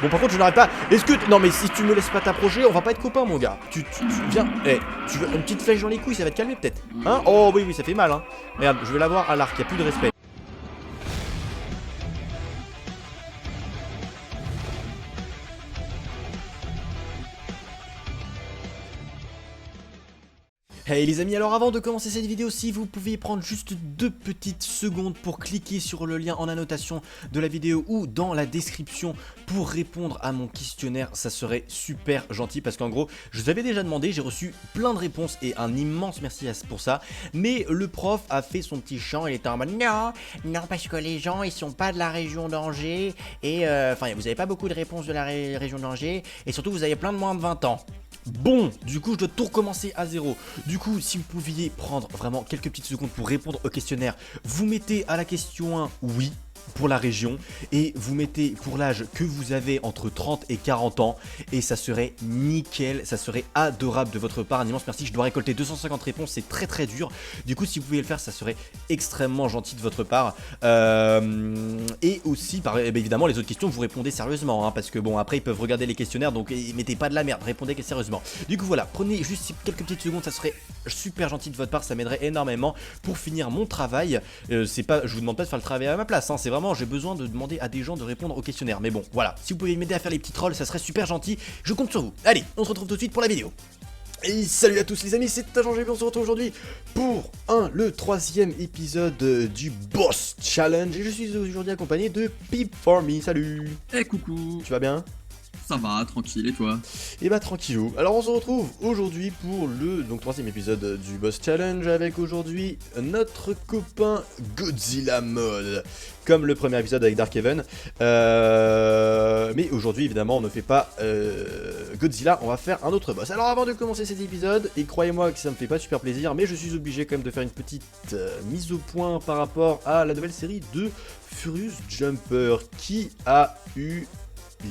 Bon, par contre, je n'arrête pas. Est-ce que... Non, mais si tu me laisses pas t'approcher, on va pas être copains, mon gars. Tu viens... Eh, tu veux une petite flèche dans les couilles, ça va te calmer, peut-être. Hein? Oh, oui, oui, ça fait mal, hein. Regarde, je vais l'avoir à l'arc, y a plus de respect. Hey les amis, alors avant de commencer cette vidéo, si vous pouviez prendre juste 2 petites secondes pour cliquer sur le lien en annotation de la vidéo ou dans la description pour répondre à mon questionnaire, ça serait super gentil parce qu'en gros, je vous avais déjà demandé, j'ai reçu plein de réponses et un immense merci pour ça, mais le prof a fait son petit chant, il était en mode non parce que les gens ils sont pas de la région d'Angers et enfin vous avez pas beaucoup de réponses de la région d'Angers et surtout vous avez plein de moins de 20 ans. Bon, du coup je dois tout recommencer à zéro. Du coup si vous pouviez prendre vraiment quelques petites secondes pour répondre au questionnaire, vous mettez à la question 1 oui pour la région et vous mettez pour l'âge que vous avez entre 30 et 40 ans et ça serait nickel, ça serait adorable de votre part. Un immense merci, je dois récolter 250 réponses, c'est très très dur. Du coup si vous pouvez le faire, ça serait extrêmement gentil de votre part. Et aussi évidemment les autres questions vous répondez sérieusement hein, parce que bon après ils peuvent regarder les questionnaires donc mettez pas de la merde, répondez sérieusement. Du coup voilà, prenez juste quelques petites secondes, ça serait super gentil de votre part, ça m'aiderait énormément pour finir mon travail. C'est pas, je vous demande pas de faire le travail à ma place hein, c'est vraiment j'ai besoin de demander à des gens de répondre au questionnaire. Mais bon, voilà, si vous pouvez m'aider à faire les petits trolls, ça serait super gentil. Je compte sur vous. Allez, on se retrouve tout de suite pour la vidéo. Et salut à tous les amis, c'est Agent GB, on se retrouve aujourd'hui pour le 3e épisode du Boss Challenge. Et je suis aujourd'hui accompagné de Peep4Me. Salut. Eh coucou. Tu vas bien? Ça va, tranquille, et toi? Et bah tranquillou. Alors on se retrouve aujourd'hui pour le 3e épisode du Boss Challenge avec aujourd'hui notre copain Godzilla Mode. Comme le premier épisode avec Darkhaven. Mais aujourd'hui évidemment on ne fait pas Godzilla, on va faire un autre boss. Alors avant de commencer cet épisode, et croyez-moi que ça me fait pas super plaisir, mais je suis obligé quand même de faire une petite mise au point par rapport à la nouvelle série de Furious Jumper qui a eu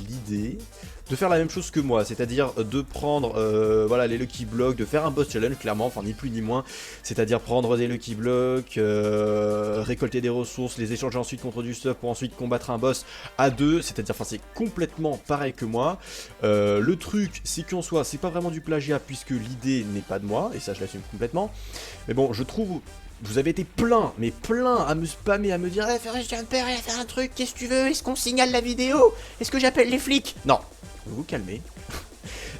l'idée de faire la même chose que moi, c'est-à-dire de prendre voilà, les Lucky Blocks, de faire un boss challenge clairement, enfin ni plus ni moins, c'est-à-dire prendre des Lucky Blocks, récolter des ressources, les échanger ensuite contre du stuff pour ensuite combattre un boss à deux, c'est-à-dire enfin c'est complètement pareil que moi. Le truc c'est qu'en soi c'est pas vraiment du plagiat puisque l'idée n'est pas de moi, et ça je l'assume complètement, mais bon je trouve... Vous avez été plein, mais plein à me spammer, à me dire hey, Furious Jumper, il a fait un truc, qu'est-ce que tu veux? Est-ce qu'on signale la vidéo? Est-ce que j'appelle les flics? Non, vous vous calmez.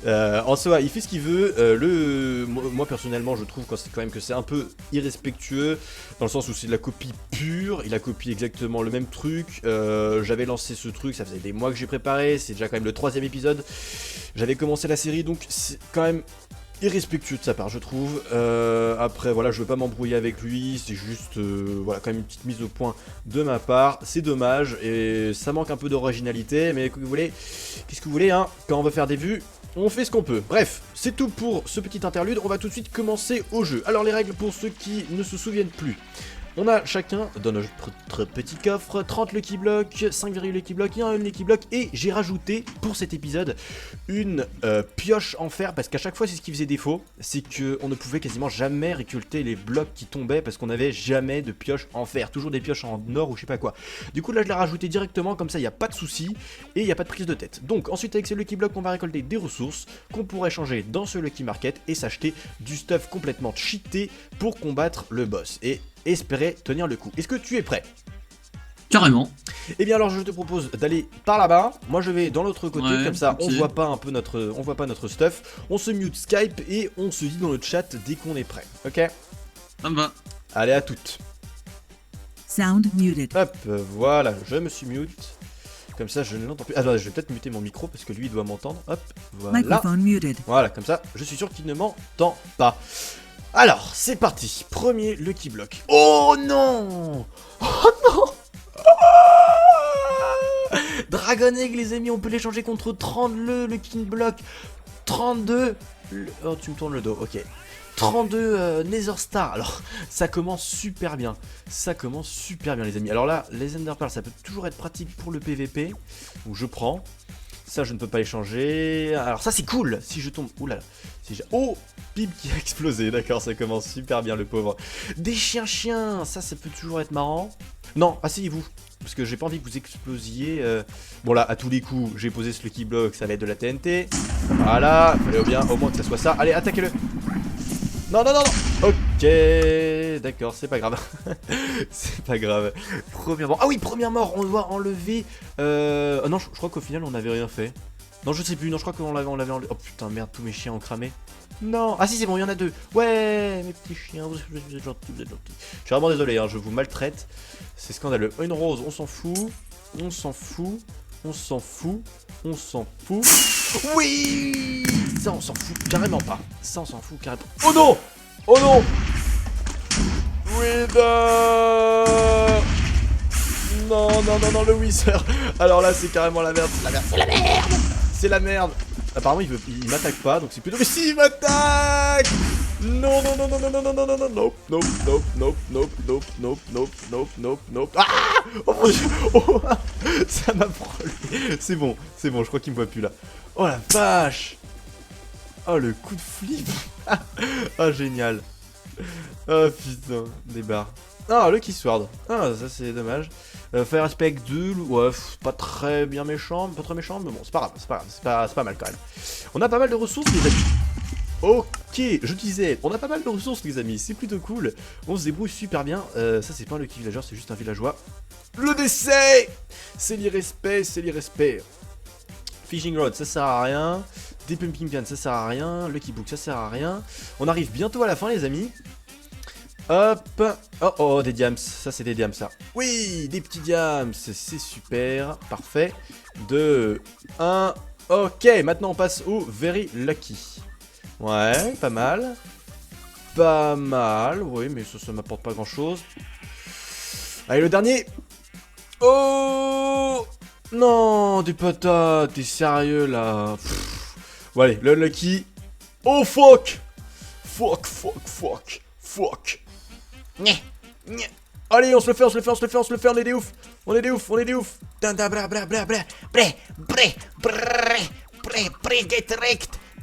En soi, il fait ce qu'il veut. Moi personnellement, je trouve quand même que c'est un peu irrespectueux, dans le sens où c'est de la copie pure. Il a copié exactement le même truc. J'avais lancé ce truc, ça faisait des mois que j'ai préparé. C'est déjà quand même le 3e épisode. J'avais commencé la série, donc c'est quand même irrespectueux de sa part je trouve. Après voilà, je veux pas m'embrouiller avec lui, c'est juste voilà quand même une petite mise au point de ma part, c'est dommage et ça manque un peu d'originalité, mais qu'est-ce que vous voulez hein, quand on veut faire des vues on fait ce qu'on peut. Bref, c'est tout pour ce petit interlude, on va tout de suite commencer au jeu. Alors les règles pour ceux qui ne se souviennent plus. On a chacun dans notre petit coffre 30 Lucky Blocks, 5 Lucky Blocks et un Lucky Block. Et j'ai rajouté pour cet épisode une pioche en fer parce qu'à chaque fois c'est ce qui faisait défaut. C'est qu'on ne pouvait quasiment jamais récolter les blocs qui tombaient parce qu'on n'avait jamais de pioche en fer. Toujours des pioches en or ou je sais pas quoi. Du coup là je l'ai rajouté directement comme ça il n'y a pas de souci et il n'y a pas de prise de tête. Donc ensuite avec ces Lucky Blocks on va récolter des ressources qu'on pourrait changer dans ce Lucky Market et s'acheter du stuff complètement cheaté pour combattre le boss. Et espérer tenir le coup. Est-ce que tu es prêt? Carrément. Eh bien alors je te propose d'aller par là-bas. Moi je vais dans l'autre côté, ouais, comme ça okay. on voit pas un peu notre stuff. On se mute Skype et on se dit dans le chat dès qu'on est prêt. Ok? Ça me va. Allez à toutes. Sound muted. Hop, voilà, je me suis mute. Comme ça je ne l'entends plus. Ah non, je vais peut-être muter mon micro parce que lui il doit m'entendre. Hop, voilà. Microphone muted. Voilà, comme ça je suis sûr qu'il ne m'entend pas. Alors, c'est parti. Premier Lucky Block. Oh non! Oh non! Dragon Egg, les amis, on peut l'échanger contre 30 le Lucky Block. 32. Oh, tu me tournes le dos, ok. 32 Nether Star. Alors, ça commence super bien. Ça commence super bien, les amis. Alors là, les Ender Pearls, ça peut toujours être pratique pour le PVP. Donc, je prends. Ça, je ne peux pas échanger. Alors ça, c'est cool. Si je tombe... Oulala. Si oh, Pib qui a explosé. D'accord, ça commence super bien, le pauvre. Des chiens. Ça peut toujours être marrant. Non, asseyez-vous. Parce que j'ai pas envie que vous explosiez. Bon là, à tous les coups, j'ai posé ce Lucky Block. Ça va être de la TNT. Voilà. Fallait bien au moins que ça soit ça. Allez, attaquez-le. Non. Ok, d'accord, c'est pas grave. C'est pas grave. Première mort. Ah oui, première mort, on doit enlever... non, je crois qu'au final, on n'avait rien fait. Non, je sais plus, non, je crois qu'on l'avait enlevé. Oh putain, merde, tous mes chiens ont cramé. Non. Ah si, c'est bon, il y en a 2. Ouais, mes petits chiens, vous êtes gentils, vous êtes gentils. Je suis vraiment désolé, hein, je vous maltraite. C'est scandaleux. Une rose, on s'en fout. On s'en fout. Oui. Ça, on s'en fout carrément pas. Ça, on s'en fout carrément. Oh non. Wither. Non, le Wither. Alors là, c'est carrément la merde. C'est la merde. Apparemment, il m'attaque pas, donc c'est plutôt... Mais si, il m'attaque. Non. Nope. Ah. Oh mon dieu. Oh. Ça m'a brûlé. C'est bon, je crois qu'il me voit plus là. Oh la vache. Oh le coup de flip. Oh génial. Oh putain, des barres. Ah, le Keysword. Ah, ça c'est dommage. Fire Aspect 2, ouais, pas très bien méchant, pas très méchant, mais bon, c'est pas grave, c'est pas mal quand même. On a pas mal de ressources, les amis. Ok, je disais, on a pas mal de ressources, les amis, c'est plutôt cool. On se débrouille super bien. Ça, c'est pas un Lucky Villager, c'est juste un villageois. Le décès. C'est l'irrespect. Fishing Rod, ça sert à rien. Des Pumping Pian, ça sert à rien. Lucky Book, ça sert à rien. On arrive bientôt à la fin, les amis. Hop. Oh, des diams. Ça, c'est des diams, ça. Oui, des petits diams. C'est super. Parfait. 2, 1. Ok, maintenant, on passe au Very Lucky. Ouais, pas mal. Oui, mais ça m'apporte pas grand-chose. Allez, le dernier. Oh non, des patates. T'es sérieux, là. Bon, allez, le Lucky. Oh, fuck. Allez, on se le fait, on est des ouf. On est des ouf.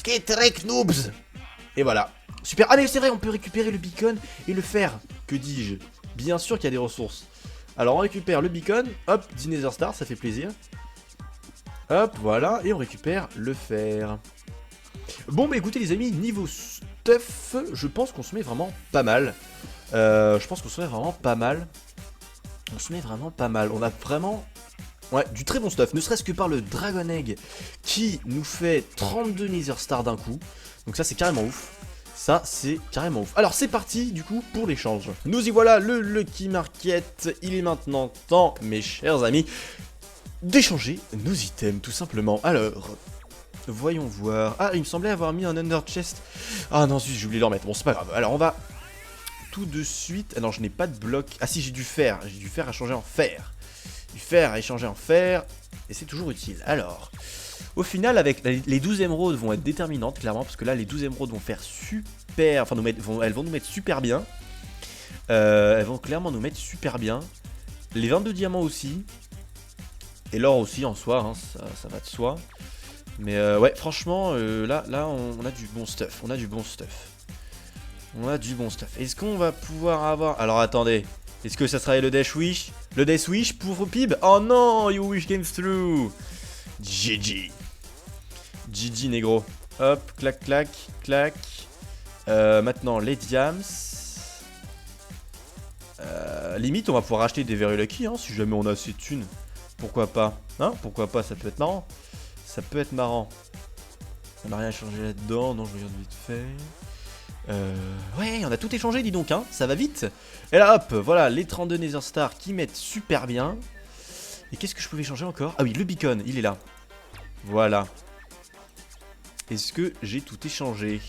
Get wrecked, noobs. Et voilà. Super. Ah mais c'est vrai, on peut récupérer le beacon et le fer. Que dis-je? Bien sûr qu'il y a des ressources. Alors on récupère le beacon. Hop, 10 Nether Star, ça fait plaisir. Hop, voilà. Et on récupère le fer. Bon bah écoutez les amis, niveau stuff, je pense qu'on se met vraiment pas mal. On a vraiment... Ouais, du très bon stuff, ne serait-ce que par le Dragon Egg qui nous fait 32 Nether Stars d'un coup. Donc ça c'est carrément ouf. Alors c'est parti du coup pour l'échange. Nous y voilà, le Lucky Market. Il est maintenant temps, mes chers amis, d'échanger nos items tout simplement. Alors, voyons voir. Ah, il me semblait avoir mis un Under Chest. Ah non, j'ai oublié de le remettre. Bon, c'est pas grave. Alors on va tout de suite... Ah non, je n'ai pas de bloc. Ah si, j'ai du fer. J'ai du fer à changer en fer. Du fer à échanger en fer, et c'est toujours utile. Alors, au final, avec les 12 émeraudes vont être déterminantes, clairement, parce que là, les 12 émeraudes vont faire super... Enfin, elles vont nous mettre super bien. Elles vont clairement nous mettre super bien. Les 22 diamants aussi. Et l'or aussi, en soi, hein, ça va de soi. Mais ouais, franchement, là, on a du bon stuff. Est-ce qu'on va pouvoir avoir... Alors, attendez. Est-ce que ça serait le Death Wish? Le Death Wish pour Pib? Oh non, you wish came through. GG, négro. Hop, clac. Maintenant, les diams. Limite, on va pouvoir acheter des Very Lucky, hein, si jamais on a assez de thunes. Pourquoi pas? Hein? Pourquoi pas? Ça peut être marrant. On n'a rien changé là-dedans. Non, je regarde vite fait. Ouais, on a tout échangé, dis donc, hein, ça va vite. Et là, hop, voilà, les 32 Nether Stars qui mettent super bien. Et qu'est-ce que je pouvais changer encore? Ah oui, le beacon, il est là. Voilà. Est-ce que j'ai tout échangé?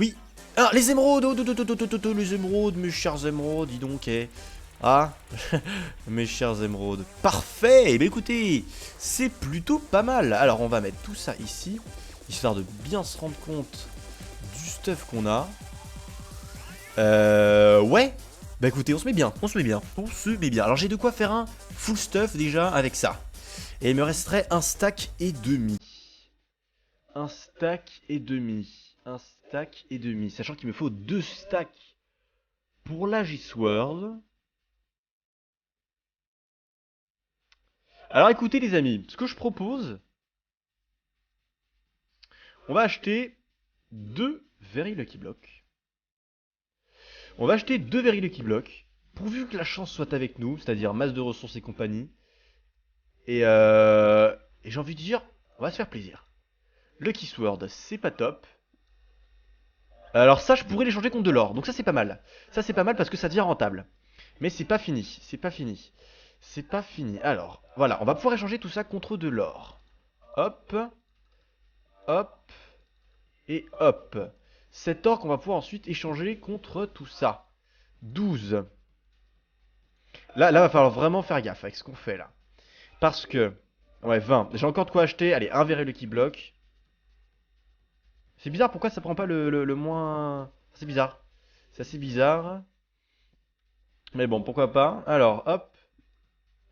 Oui. Ah, les émeraudes, les émeraudes, mes chers émeraudes, dis donc, Ah, mes chers émeraudes. Parfait, bah écoutez, c'est plutôt pas mal. Alors, on va mettre tout ça ici, histoire de bien se rendre compte du stuff qu'on a. Ouais. Bah écoutez, on se met bien. Alors j'ai de quoi faire un full stuff déjà avec ça. Et il me resterait un stack et demi. Un stack et demi. Un stack et demi. Sachant qu'il me faut 2 stacks pour l'Agisword. Alors écoutez les amis, ce que je propose, on va acheter 2 Very Lucky Blocks. On va acheter 2 Very Lucky Blocks, pourvu que la chance soit avec nous, c'est-à-dire masse de ressources et compagnie. Et j'ai envie de dire, on va se faire plaisir. Lucky Sword, c'est pas top. Alors ça, je pourrais l'échanger contre de l'or, donc ça c'est pas mal. Ça c'est pas mal parce que ça devient rentable. Mais c'est pas fini, c'est pas fini. C'est pas fini. Alors, voilà, on va pouvoir échanger tout ça contre de l'or. Hop. Hop. Et hop. Cet or qu'on va pouvoir ensuite échanger contre tout ça. 12. Là, va falloir vraiment faire gaffe avec ce qu'on fait là. Parce que... Ouais, 20. J'ai encore de quoi acheter. Allez, un Very Lucky Block. C'est bizarre, pourquoi ça prend pas le moins... C'est bizarre. C'est assez bizarre. Mais bon, pourquoi pas. Alors, hop.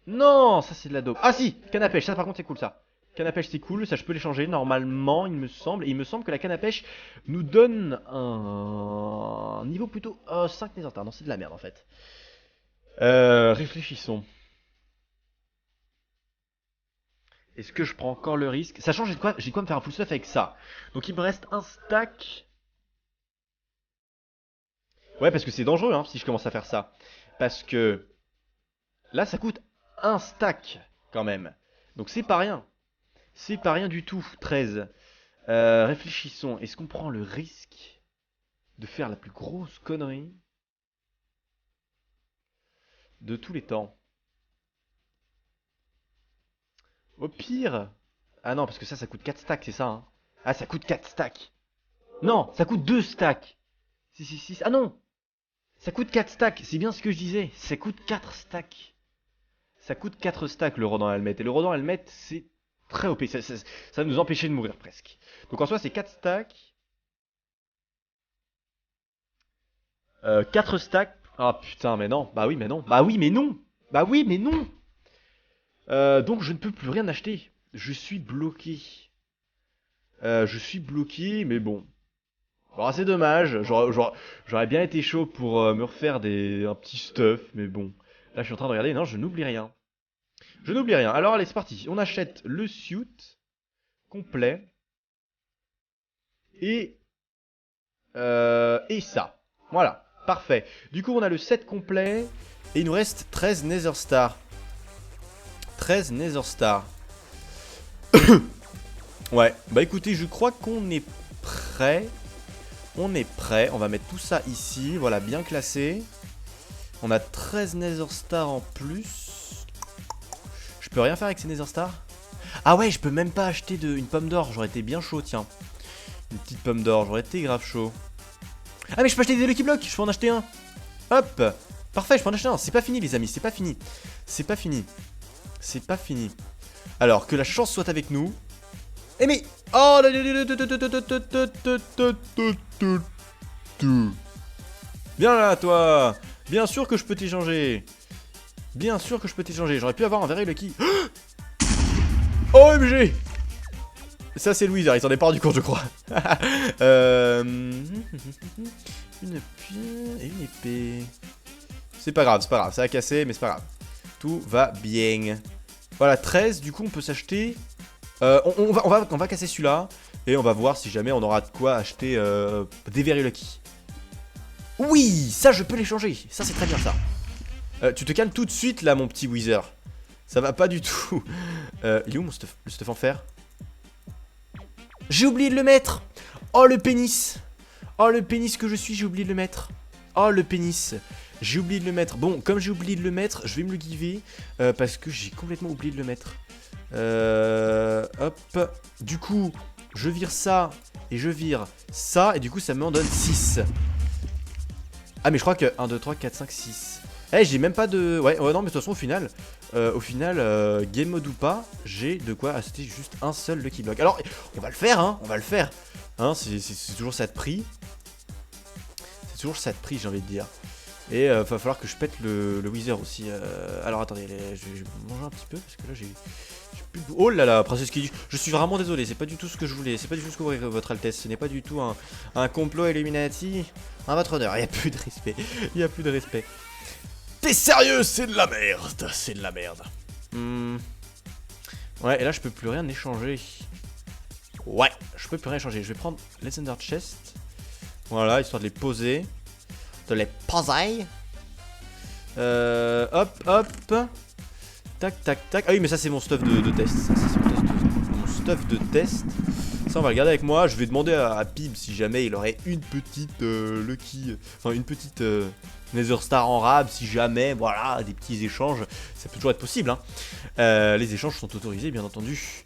Non, ça c'est de la dope. Ah si, canne à pêche, ça par contre c'est cool ça. Canne à pêche c'est cool, ça je peux l'échanger normalement, il me semble. Et il me semble que la canne à pêche nous donne un niveau plutôt 5 Nether. Non, c'est de la merde en fait. Réfléchissons. Est-ce que je prends encore le risque? Sachant j'ai quoi me faire un full stuff avec ça. Donc il me reste un stack. Ouais, parce que c'est dangereux hein, si je commence à faire ça. Parce que là ça coûte un stack quand même. Donc c'est pas rien. C'est pas rien du tout. 13. Réfléchissons. Est-ce qu'on prend le risque de faire la plus grosse connerie de tous les temps? Au pire... Ah non, parce que ça coûte 4 stacks, c'est ça hein. Ah, ça coûte 4 stacks. Non, ça coûte 2 stacks. Si. Ah non, ça coûte 4 stacks. C'est bien ce que je disais. Ça coûte 4 stacks. Ça coûte 4 stacks le Rodent Helmet. Et le Rodent Helmet, c'est très OP. Ça va nous empêcher de mourir presque. Donc en soi, c'est 4 stacks. 4 stacks. Ah putain, mais non. Bah oui, mais non. Bah oui, mais non. Bah oui, mais non. Donc je ne peux plus rien acheter. Je suis bloqué. Mais bon. Bon, c'est dommage. J'aurais bien été chaud pour me refaire un petit stuff. Mais bon. Là, je suis en train de regarder. Non, je n'oublie rien. Je n'oublie rien. Alors, allez, c'est parti. On achète le suit complet. Et ça. Voilà. Parfait. Du coup, on a le set complet. Et il nous reste 13 Nether Stars. 13 Nether Stars. Ouais. Bah écoutez, je crois qu'on est prêt. On est prêt. On va mettre tout ça ici. Voilà, bien classé. On a 13 Nether Stars en plus. Je peux rien faire avec ces Nether Stars? Ah ouais, je peux même pas acheter une pomme d'or. J'aurais été bien chaud, tiens. Une petite pomme d'or, j'aurais été grave chaud. Ah mais je peux acheter des Lucky Blocks, je peux en acheter un. Hop. Parfait, je peux en acheter un. C'est pas fini les amis, c'est pas fini. C'est pas fini. C'est pas fini. Alors, que la chance soit avec nous. Eh mais... Oh Viens là, toi. Bien sûr que je peux t'échanger. Bien sûr que je peux t'échanger. J'aurais pu avoir un Very Lucky. OMG. Ça c'est Louise, il s'en est pas rendu compte je crois. Une pierre et une épée. C'est pas grave, ça a cassé mais c'est pas grave. Tout va bien. Voilà, 13, du coup on peut s'acheter... on va casser celui-là. Et on va voir si jamais on aura de quoi acheter des Very Lucky. Oui, ça je peux l'échanger. Ça c'est très bien ça. Tu te calmes tout de suite là mon petit Wither. Ça va pas du tout. Il est où le stuff en fer? J'ai oublié de le mettre. Oh le pénis. Oh le pénis que je suis, j'ai oublié de le mettre. Oh le pénis. J'ai oublié de le mettre. Bon, comme j'ai oublié de le mettre, je vais me le giver. Parce que j'ai complètement oublié de le mettre. Hop. Du coup, je vire ça. Et je vire ça. Et du coup, ça m'en donne 6. Ah mais je crois que 1, 2, 3, 4, 5, 6. Eh, j'ai même pas de... Ouais, non, mais de toute façon, au final, game mode ou pas, j'ai de quoi acheter juste un seul Lucky Block. Alors, on va le faire, hein, on va le faire. Hein, c'est toujours ça de prix. C'est toujours ça de prix, j'ai envie de dire. Et va falloir que je pète le Wither aussi. Alors attendez, je vais manger un petit peu parce que là j'ai plus de... Oh là là, Princesse Kiddy, je suis vraiment désolé, c'est pas du tout ce que je voulais, c'est pas du tout ce que vous voulez, votre Altesse, ce n'est pas du tout un complot Illuminati. À votre honneur, il n'y a plus de respect, il n'y a plus de respect. T'es sérieux, c'est de la merde, c'est de la merde. Ouais, et là je peux plus rien échanger. Ouais, je peux plus rien échanger, je vais prendre les Ender Chest. Voilà, histoire de les poser. De les poser. Hop, hop. Tac, tac, tac. Ah oui, mais ça, c'est mon stuff de test. Ça, c'est mon stuff de test. Ça, on va le garder avec moi. Je vais demander à Pib si jamais il aurait une petite Lucky. Enfin, une petite Nether Star en rab. Si jamais, voilà, des petits échanges. Ça peut toujours être possible. Hein. Les échanges sont autorisés, bien entendu.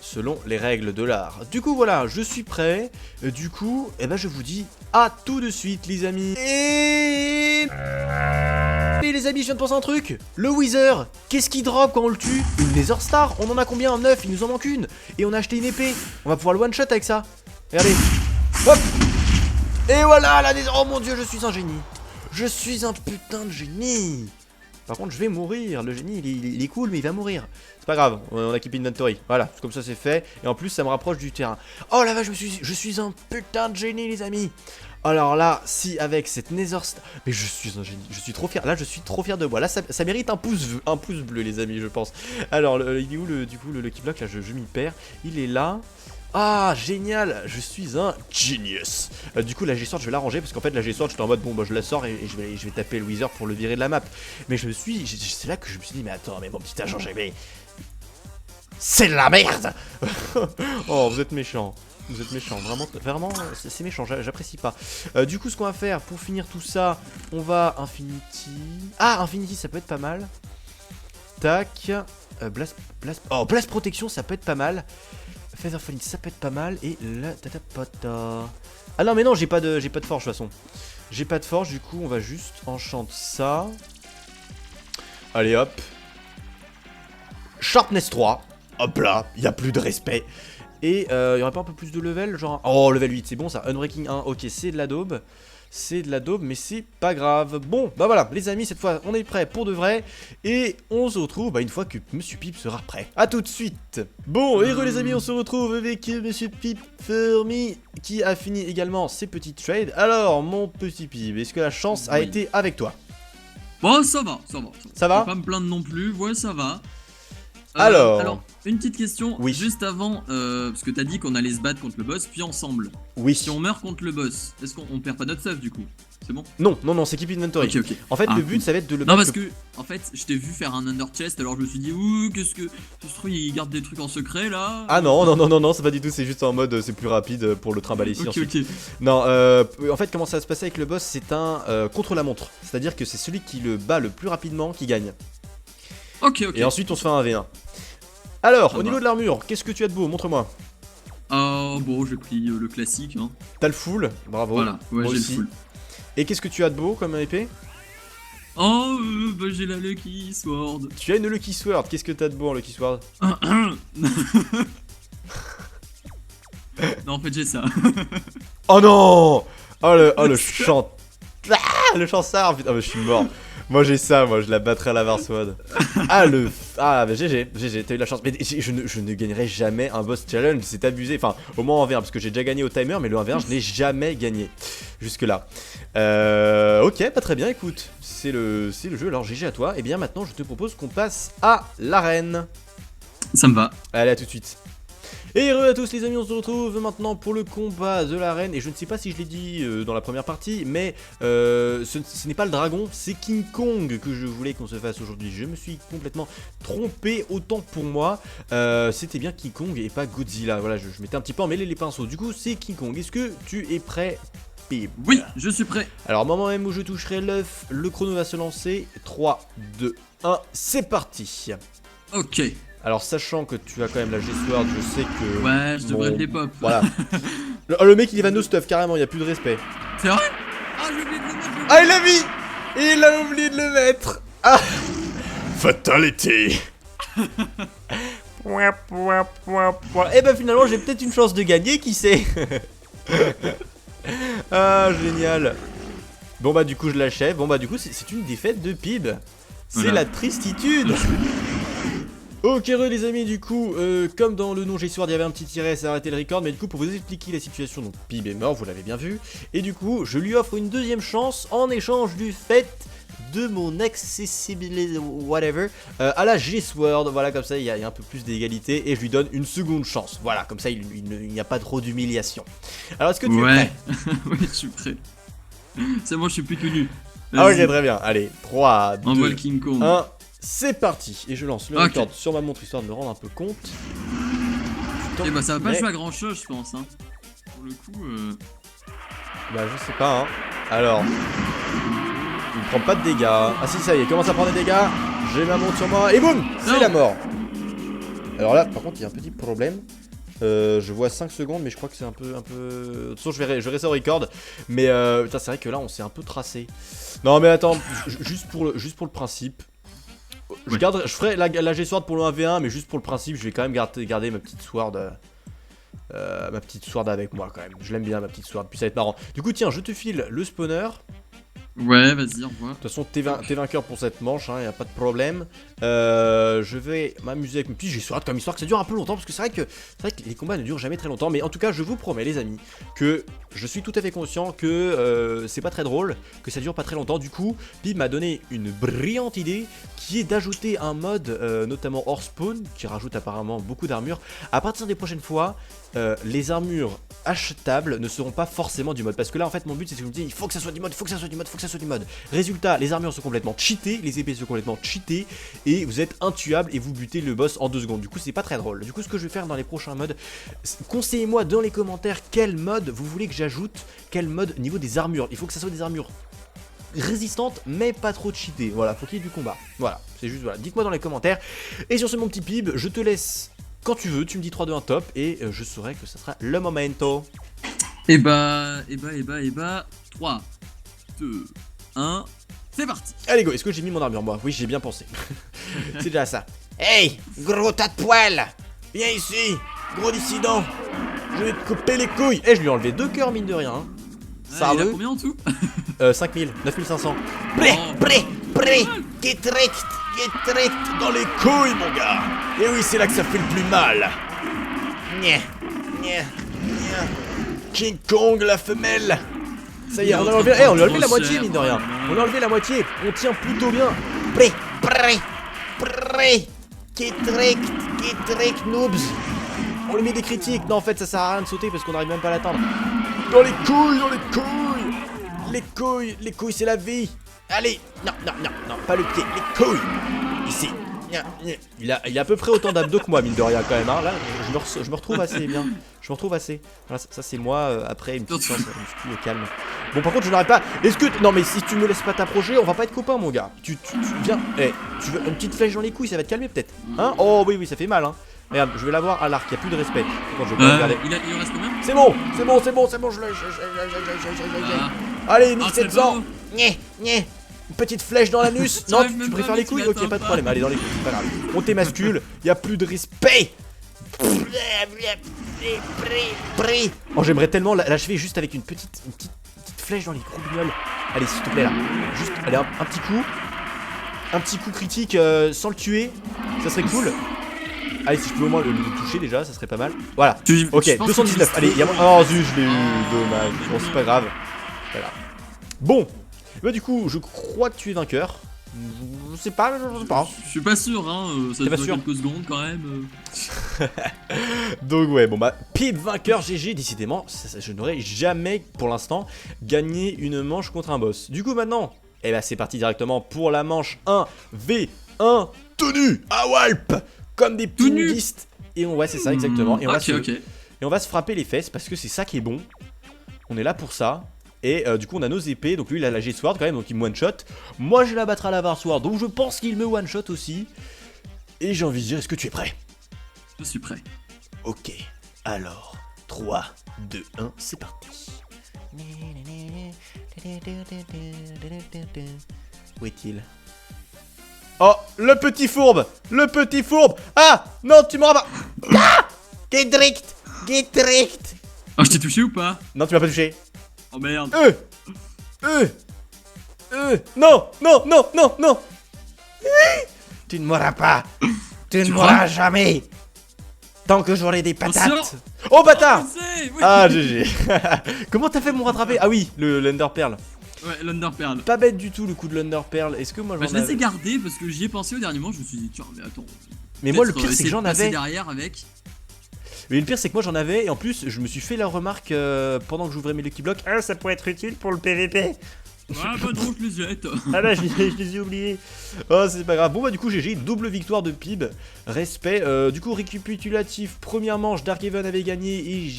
Selon les règles de l'art. Du coup, voilà, je suis prêt. Du coup, eh ben, je vous dis à tout de suite, les amis. Et les amis, je viens de penser à un truc. Le Wither, qu'est-ce qu'il drop quand on le tue? Une Nether Star. On en a combien? 9, il nous en manque une. Et on a acheté une épée. On va pouvoir le one-shot avec ça. Regardez. Hop. Et voilà, la Nether. Oh mon dieu, je suis un génie. Je suis un putain de génie. Par contre, je vais mourir. Le génie, il est cool, mais il va mourir. C'est pas grave, on a keep inventory. Voilà, comme ça c'est fait. Et en plus, ça me rapproche du terrain. Oh la vache, je suis un putain de génie, les amis. Alors là, si avec cette Nether Star... Mais je suis un génie, je suis trop fier. Là, je suis trop fier de moi. Là, ça mérite un pouce bleu, les amis, je pense. Alors, il est où, du coup, le Lucky Block? Là, je m'y perds. Il est là. Ah, génial, je suis un genius. Du coup, la G-Sword, je vais la ranger parce qu'en fait, la G-Sword, j'étais en mode bon, bah je la sors et je vais taper le Wither pour le virer de la map. Mais c'est là que je me suis dit, mais attends, mais mon petit agent GB, c'est de la merde. Oh, vous êtes méchant. Vous êtes méchant, vraiment, c'est méchant, j'apprécie pas. Du coup, ce qu'on va faire pour finir tout ça, on va Infinity. Ah, Infinity, ça peut être pas mal. Tac. Blast Protection, ça peut être pas mal. Feather Falling, ça peut être pas mal. Et la tatapata. Ah non, mais non, j'ai pas de forge de toute façon. J'ai pas de forge, du coup, on va juste enchanter ça. Allez, hop. Sharpness 3. Hop là, il y a plus de respect. Et il y aurait pas un peu plus de level, genre... Oh, level 8, c'est bon ça. Unbreaking 1, ok, c'est de la daube. C'est de la daube, mais c'est pas grave. Bon, bah voilà, les amis, cette fois, on est prêts pour de vrai. Et on se retrouve une fois que Monsieur Pip sera prêt. A tout de suite. Bon, heureux les amis, on se retrouve avec Monsieur Pip Fermi, qui a fini également ses petits trades. Alors, mon petit Pip, est-ce que la chance a été avec toi? Bon, ça va. Ça va? Pas me plaindre non plus, ouais, ça va. Alors, une petite question, oui. Juste avant, parce que t'as dit qu'on allait se battre contre le boss, puis ensemble. Oui. Si on meurt contre le boss, est-ce qu'on perd pas notre stuff du coup? C'est bon? Non, c'est Keep Inventory. Ok. En fait, le but, ça va être de le battre. Non, battre. parce que, en fait, je t'ai vu faire un Under Chest, alors je me suis dit, ouh, qu'est-ce que. Ce truc, il garde des trucs en secret là? Ah non, c'est pas du tout, c'est juste en mode c'est plus rapide pour le trimballer ici ensuite. Ok. Non, en fait, comment ça va se passer avec le boss? C'est un contre-la-montre. C'est-à-dire que c'est celui qui le bat le plus rapidement qui gagne. Ok. Et ensuite, on se fait un V1. Alors, Ça au niveau de l'armure, qu'est-ce que tu as de beau? Montre-moi. Bon, j'ai pris le classique. Hein. T'as le full, bravo. Voilà, ouais, j'ai le full. Et qu'est-ce que tu as de beau comme épée? Oh, bah j'ai la Lucky Sword. Tu as une Lucky Sword, qu'est-ce que t'as de beau en Lucky Sword? Non, en fait, j'ai ça. Oh non! Oh le chant. Ah, le chansard, putain, mais je suis mort. Moi j'ai ça, moi je la battrai à la Varswad. Ah bah GG, t'as eu la chance. Mais je ne gagnerai jamais un boss challenge, c'est abusé. Enfin, au moins en V1, parce que j'ai déjà gagné au timer, mais le 1v1 je n'ai jamais gagné. Jusque là. Ok, pas très bien, écoute. C'est le jeu, alors GG à toi. Et bien maintenant je te propose qu'on passe à l'arène. Ça me va. Allez, à tout de suite. Et heureux à tous les amis, on se retrouve maintenant pour le combat de l'arène. Et je ne sais pas si je l'ai dit dans la première partie, mais ce n'est pas le dragon, c'est King Kong que je voulais qu'on se fasse aujourd'hui. Je me suis complètement trompé, autant pour moi. C'était bien King Kong et pas Godzilla. Voilà, je m'étais un petit peu emmêlé les pinceaux. Du coup, c'est King Kong. Est-ce que tu es prêt, Pip? Oui, je suis prêt. Alors, au moment même où je toucherai l'œuf, le chrono va se lancer. 3, 2, 1, c'est parti. Ok. Alors, sachant que tu as quand même la G-Sword, je sais que... Ouais, je devrais les pop. Voilà. le mec, il va no stuff, carrément, il n'y a plus de respect. C'est vrai? Ah, j'ai oublié de le mettre. Ah, il l'a mis! Il a oublié de le mettre. Ah. Fatality. Et bah finalement, j'ai peut-être une chance de gagner, qui sait? Ah, génial. Bon bah du coup je l'achève. Bon bah du coup c'est une défaite de Pib. C'est Voilà. la tristitude. Ok les amis, du coup, comme dans le nom G-Sword, il y avait un petit tiret, ça a arrêté le record, mais du coup pour vous expliquer la situation, donc Pib est mort, vous l'avez bien vu, et du coup je lui offre une deuxième chance en échange du fait de mon accessibilité, whatever, à la G-Sword, voilà, comme ça il y a un peu plus d'égalité, et je lui donne une seconde chance, voilà, comme ça il n'y a pas trop d'humiliation. Alors est-ce que tu es prêt? Ouais, je suis prêt. C'est moi, je suis plus tout nu. Ah ok, Vas-y, très bien, allez, 3, envoie 2, le King Kong. 1, c'est parti. Et je lance le Ok. record sur ma montre histoire de me rendre un peu compte. Eh bah, ça va pas Mais- jouer à grand chose, je pense. Hein. Pour le coup, Bah je sais pas hein. Alors, il prend pas de dégâts. Ah si, ça y est, il commence à prendre des dégâts. J'ai ma montre sur moi et boum, c'est Non. la mort. Alors là, par contre, il y a un petit problème. Je vois 5 secondes, mais je crois que c'est un peu. De toute façon, je verrai ça au record. Mais putain, c'est vrai que là, on s'est un peu tracé. Non, mais attends, juste pour le principe. Je ferai la G-Sword pour le 1v1, mais juste pour le principe, je vais quand même garder ma petite sword. Ma petite sword avec moi quand même. Je l'aime bien, ma petite sword, puis ça va être marrant. Du coup, tiens, je te file le spawner. ouais, vas-y, envoie. De toute façon, t'es vainqueur pour cette manche, hein, y a pas de problème. Je vais m'amuser avec mes petits G-Sword comme histoire que ça dure un peu longtemps, parce que c'est vrai que les combats ne durent jamais très longtemps. Mais en tout cas, je vous promets, les amis, que je suis tout à fait conscient que c'est pas très drôle, que ça dure pas très longtemps. Du coup, Pib m'a donné une brillante idée qui est d'ajouter un mode, notamment hors spawn, qui rajoute apparemment beaucoup d'armure. À partir des prochaines fois, les armures achetables ne seront pas forcément du mode, parce que là en fait mon but c'est que je me dis il faut que ça soit du mode, résultat, les armures sont complètement cheatées, les épées sont complètement cheatées et vous êtes intuable et vous butez le boss en 2 secondes. Du coup c'est pas très drôle. Du coup ce que je vais faire dans les prochains modes, conseillez-moi dans les commentaires quel mode vous voulez que j'ajoute, quel mode niveau des armures. Il faut que ça soit des armures résistantes mais pas trop cheatées, voilà, faut qu'il y ait du combat, voilà, c'est juste, voilà, dites-moi dans les commentaires. Et sur ce mon petit Pib, je te laisse quand tu veux, tu me dis 3, 2, 1 top et je saurai que ça sera le momento. Et bah, 3, 2, 1, c'est parti. Allez go, est-ce que j'ai mis mon armure moi? Oui, j'ai bien pensé. C'est déjà ça. Hey, gros tas de poils, viens ici, gros dissident. Je vais te couper les couilles. Eh, je lui ai enlevé 2 cœurs mine de rien. Hein. Ça il a veut combien en tout? 5000, 9500. Oh. Get wrecked dans les couilles mon gars. Et oui, c'est là que ça fait le plus mal. King Kong la femelle. Ça y est, on a enlevé, on a enlevé la moitié mine de rien. On a enlevé la moitié, on tient plutôt bien. Get wrecked noobs. On lui met des critiques. Non en fait ça sert à rien de sauter parce qu'on n'arrive même pas à l'atteindre. Dans les couilles. Les couilles c'est la vie. Allez, non, pas le pied, les couilles. Ici. Il a à peu près autant d'abdos que moi, mine de rien, quand même. Hein. Là, je me retrouve assez bien. Je me retrouve assez. Voilà, ça c'est moi après une petite séance muscu au calme. Bon, par contre, je n'arrête pas. Est-ce que. Non, mais si tu me laisses pas t'approcher, on va pas être copains, mon gars. Tu viens. Eh, tu veux une petite flèche dans les couilles, ça va te calmer peut-être. Hein? Oh, oui, ça fait mal, hein. Regarde, je vais l'avoir à l'arc, il n'y a plus de respect. Attends, je vais pas regarder. Il en reste combien? C'est bon, je l'ai. Allez, 1700. Une petite flèche dans l'anus. Non, tu préfères les couilles? Ok, pas de problème. Allez, dans les couilles, c'est pas grave. On t'émascule, y a plus de respect. Oh, j'aimerais tellement l'achever juste avec une petite flèche dans les roubignoles. Allez, s'il te plaît, là. Juste, allez, un petit coup. Un petit coup critique sans le tuer. Ça serait cool. Allez, si je peux au moins le toucher déjà, ça serait pas mal. Voilà. Ok, 219. Allez, y'a. Oh, zut, je l'ai eu. Dommage. Bon, c'est pas grave. Voilà. Bon. Bah, du coup, je crois que tu es vainqueur. Je sais pas. Je suis pas sûr, hein. Ça T'es pas dure sûr quelques secondes quand même. Donc, ouais, bon, bah, Pib vainqueur, GG. Décidément, je n'aurais jamais, pour l'instant, gagné une manche contre un boss. Du coup, maintenant, eh bah, c'est parti directement pour la manche 1v1 tenue à Walp. Comme des petits nudistes. Et ouais, c'est ça, exactement. Et on va se frapper les fesses parce que c'est ça qui est bon. On est là pour ça. Et du coup on a nos épées, donc lui il a la G-Sword quand même, donc il me one-shot. Moi j'ai la battre à la Var-Sword, donc je pense qu'il me one-shot aussi. Et j'ai envie de dire, est-ce que tu es prêt? Je suis prêt. Ok, alors 3, 2, 1, c'est parti. Où est-il? Oh, le petit fourbe. Ah, non, tu m'auras pas. Ah, get wrecked. Oh, je t'ai touché ou pas? Non, tu m'as pas touché. Oh merde. Non, non, non, non, non. Tu ne mourras pas. Tu ne mourras jamais. Tant que j'aurai des patates. Oh bâtard. Oui. Ah GG. Comment t'as fait mon rattraper? Ah oui, l'Under Pearl. Ouais, l'Under Pearl. Pas bête du tout le coup de l'Under Pearl. Est-ce que moi Bah, j'en je les ai avais... gardés parce que j'y ai pensé au dernier moment. Je me suis dit, tiens, mais attends. Mais moi le pire c'est que j'en avais. Derrière avec. Mais le pire c'est que moi j'en avais et en plus je me suis fait la remarque pendant que j'ouvrais mes Lucky Blocks. Ah ça pourrait être utile pour le PVP. Ouais bah donc je les jette. Ah bah je les ai oubliés. Oh c'est pas grave. Bon bah du coup GG, double victoire de Pib. Respect. Du coup récapitulatif. Première manche, Darkhaven avait gagné et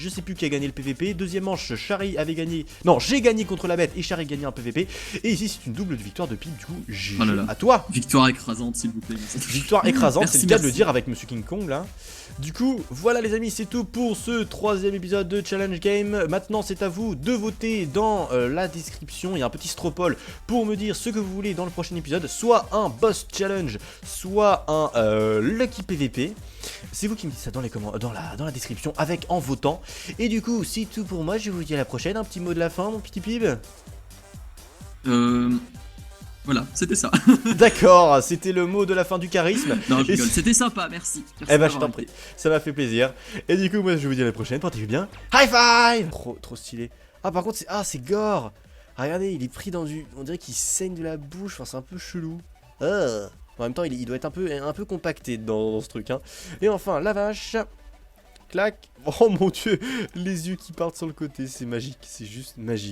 je sais plus qui a gagné le PVP. Deuxième manche, Shari avait gagné. Non, j'ai gagné contre la bête et Shari a gagné un PVP. Et ici c'est une double victoire de Pib. Du coup GG à toi. Victoire écrasante s'il vous plaît. Victoire écrasante, c'est le cas de le merci. dire avec Monsieur King Kong là. Du coup, voilà les amis, c'est tout pour ce 3ème épisode de Challenge Game. Maintenant, c'est à vous de voter dans la description. Il y a un petit stropole pour me dire ce que vous voulez dans le prochain épisode. Soit un Boss Challenge, soit un Lucky PVP. C'est vous qui me dites ça dans les dans la description en votant. Et du coup, c'est tout pour moi. Je vous dis à la prochaine. Un petit mot de la fin, mon petit Pib. Voilà, c'était ça. D'accord, c'était le mot de la fin du charisme. Non, je rigole, c'était sympa, merci. Eh bah je t'en prie, ça m'a fait plaisir. Et du coup moi je vous dis à la prochaine, portez-vous bien. High five. Trop stylé. Ah par contre c'est gore. Ah, regardez, il est pris dans du... On dirait qu'il saigne de la bouche, enfin c'est un peu chelou. En même temps il doit être un peu compacté dans ce truc hein. Et enfin la vache. Clac. Oh mon dieu, les yeux qui partent sur le côté, c'est magique, c'est juste magique.